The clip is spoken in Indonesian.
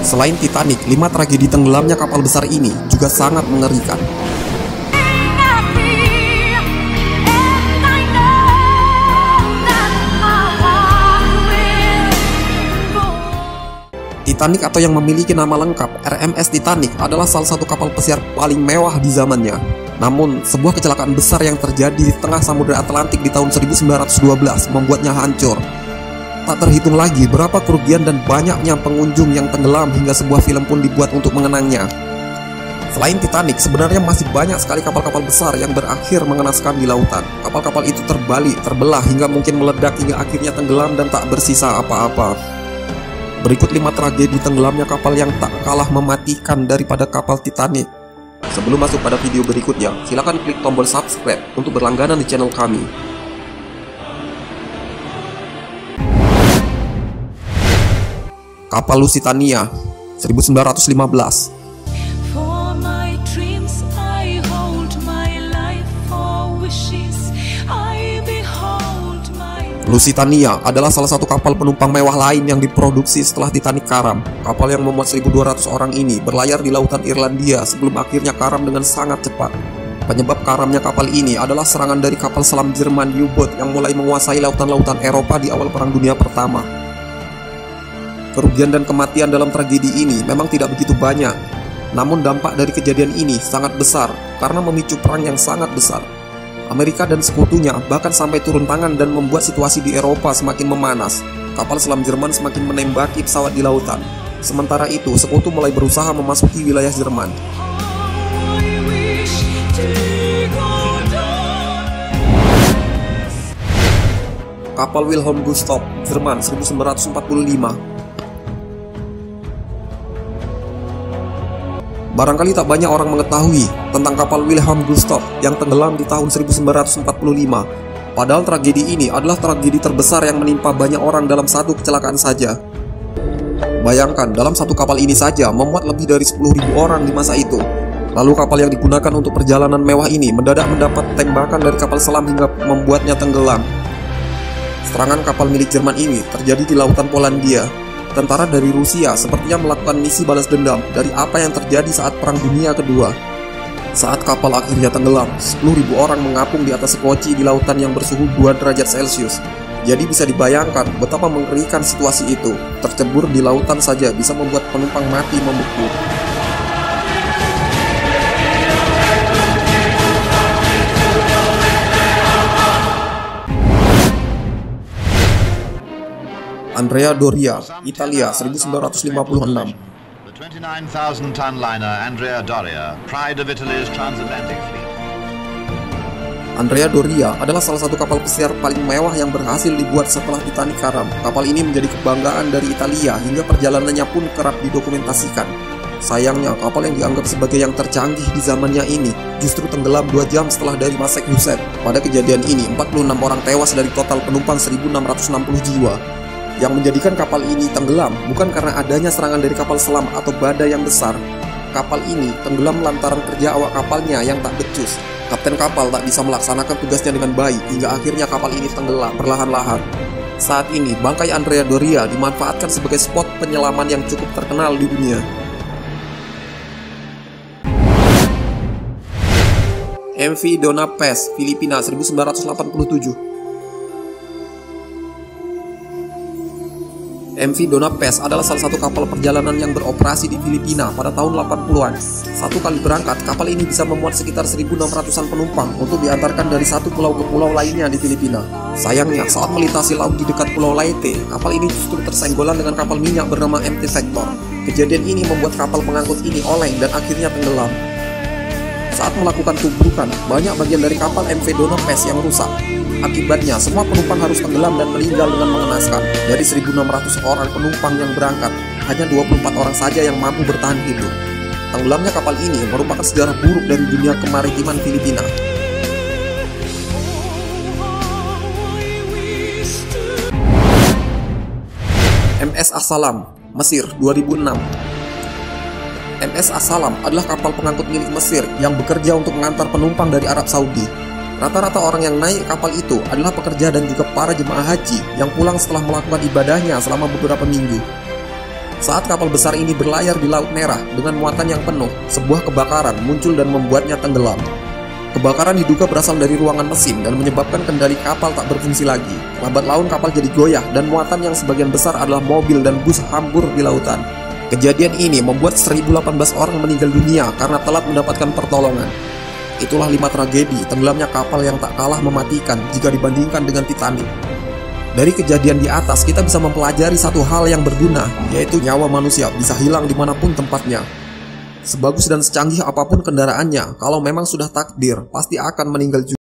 Selain Titanic, 5 tragedi tenggelamnya kapal besar ini juga sangat mengerikan. Titanic atau yang memiliki nama lengkap RMS Titanic adalah salah satu kapal pesiar paling mewah di zamannya. Namun, sebuah kecelakaan besar yang terjadi di tengah Samudra Atlantik di tahun 1912 membuatnya hancur. Tak terhitung lagi berapa kerugian dan banyaknya pengunjung yang tenggelam hingga sebuah film pun dibuat untuk mengenangnya. Selain Titanic, sebenarnya masih banyak sekali kapal-kapal besar yang berakhir mengenaskan di lautan. Kapal-kapal itu terbalik, terbelah hingga mungkin meledak hingga akhirnya tenggelam dan tak bersisa apa-apa. Berikut 5 tragedi tenggelamnya kapal yang tak kalah mematikan daripada kapal Titanic. Sebelum masuk pada video berikutnya, silakan klik tombol subscribe untuk berlangganan di channel kami. Kapal Lusitania 1915. Lusitania adalah salah satu kapal penumpang mewah lain yang diproduksi setelah Titanic karam. Kapal yang memuat 1.200 orang ini berlayar di lautan Irlandia sebelum akhirnya karam dengan sangat cepat. Penyebab karamnya kapal ini adalah serangan dari kapal selam Jerman U-boat yang mulai menguasai lautan-lautan Eropa di awal Perang Dunia Pertama. Kerugian dan kematian dalam tragedi ini memang tidak begitu banyak. Namun dampak dari kejadian ini sangat besar karena memicu perang yang sangat besar. Amerika dan sekutunya bahkan sampai turun tangan dan membuat situasi di Eropa semakin memanas. Kapal selam Jerman semakin menembaki pesawat di lautan. Sementara itu, sekutu mulai berusaha memasuki wilayah Jerman. Kapal Wilhelm Gustloff, Jerman 1945. Barangkali tak banyak orang mengetahui tentang kapal Wilhelm Gustloff yang tenggelam di tahun 1945. Padahal tragedi ini adalah tragedi terbesar yang menimpa banyak orang dalam satu kecelakaan saja. Bayangkan, dalam satu kapal ini saja memuat lebih dari 10.000 orang di masa itu. Lalu kapal yang digunakan untuk perjalanan mewah ini mendadak mendapat tembakan dari kapal selam hingga membuatnya tenggelam. Serangan kapal milik Jerman ini terjadi di lautan Polandia. Tentara dari Rusia sepertinya melakukan misi balas dendam dari apa yang terjadi saat Perang Dunia Kedua. Saat kapal akhirnya tenggelam, 10.000 orang mengapung di atas sekoci di lautan yang bersuhu 2 derajat Celcius. Jadi bisa dibayangkan betapa mengerikan situasi itu. Tercebur di lautan saja bisa membuat penumpang mati membeku. Andrea Doria, Italia 1956. The 29,000-ton liner Andrea Doria, pride of Italy's transatlantic fleet. Andrea Doria adalah salah satu kapal pesiar paling mewah yang berhasil dibuat setelah Titanic karam. Kapal ini menjadi kebanggaan dari Italia hingga perjalanannya pun kerap didokumentasikan. Sayangnya, kapal yang dianggap sebagai yang tercanggih di zamannya ini justru tenggelam 2 jam setelah dari Massachusetts. Pada kejadian ini, 46 orang tewas dari total penumpang 1.660 jiwa. Yang menjadikan kapal ini tenggelam bukan karena adanya serangan dari kapal selam atau badai yang besar. Kapal ini tenggelam lantaran kerja awak kapalnya yang tak becus. Kapten kapal tak bisa melaksanakan tugasnya dengan baik hingga akhirnya kapal ini tenggelam perlahan-lahan. Saat ini, bangkai Andrea Doria dimanfaatkan sebagai spot penyelaman yang cukup terkenal di dunia. MV Dona Paz, Filipina 1987. MV Dona Paz adalah salah satu kapal perjalanan yang beroperasi di Filipina pada tahun 80-an. Satu kali berangkat, kapal ini bisa memuat sekitar 1.600-an penumpang untuk diantarkan dari satu pulau ke pulau lainnya di Filipina. Sayangnya, saat melintasi laut di dekat Pulau Leyte, kapal ini justru tersenggolan dengan kapal minyak bernama MT Vector. Kejadian ini membuat kapal pengangkut ini oleng dan akhirnya tenggelam. Saat melakukan tubrukan, banyak bagian dari kapal MV Dona Paz yang rusak. Akibatnya, semua penumpang harus tenggelam dan meninggal dengan mengenaskan. Dari 1.600 orang penumpang yang berangkat, hanya 24 orang saja yang mampu bertahan hidup. Tenggelamnya kapal ini merupakan sejarah buruk dari dunia kemaritiman Filipina. MS As-Salam, Mesir 2006. MS As-Salam adalah kapal pengangkut milik Mesir yang bekerja untuk mengantar penumpang dari Arab Saudi. Rata-rata orang yang naik kapal itu adalah pekerja dan juga para jemaah haji yang pulang setelah melakukan ibadahnya selama beberapa minggu. Saat kapal besar ini berlayar di Laut Merah dengan muatan yang penuh, sebuah kebakaran muncul dan membuatnya tenggelam. Kebakaran diduga berasal dari ruangan mesin dan menyebabkan kendali kapal tak berfungsi lagi. Lambat laun kapal jadi goyah dan muatan yang sebagian besar adalah mobil dan bus hampur di lautan. Kejadian ini membuat 1018 orang meninggal dunia karena telat mendapatkan pertolongan. Itulah 5 tragedi tenggelamnya kapal yang tak kalah mematikan jika dibandingkan dengan Titanic. Dari kejadian di atas kita bisa mempelajari satu hal yang berguna, yaitu nyawa manusia bisa hilang dimanapun tempatnya. Sebagus dan secanggih apapun kendaraannya, kalau memang sudah takdir, pasti akan meninggal juga.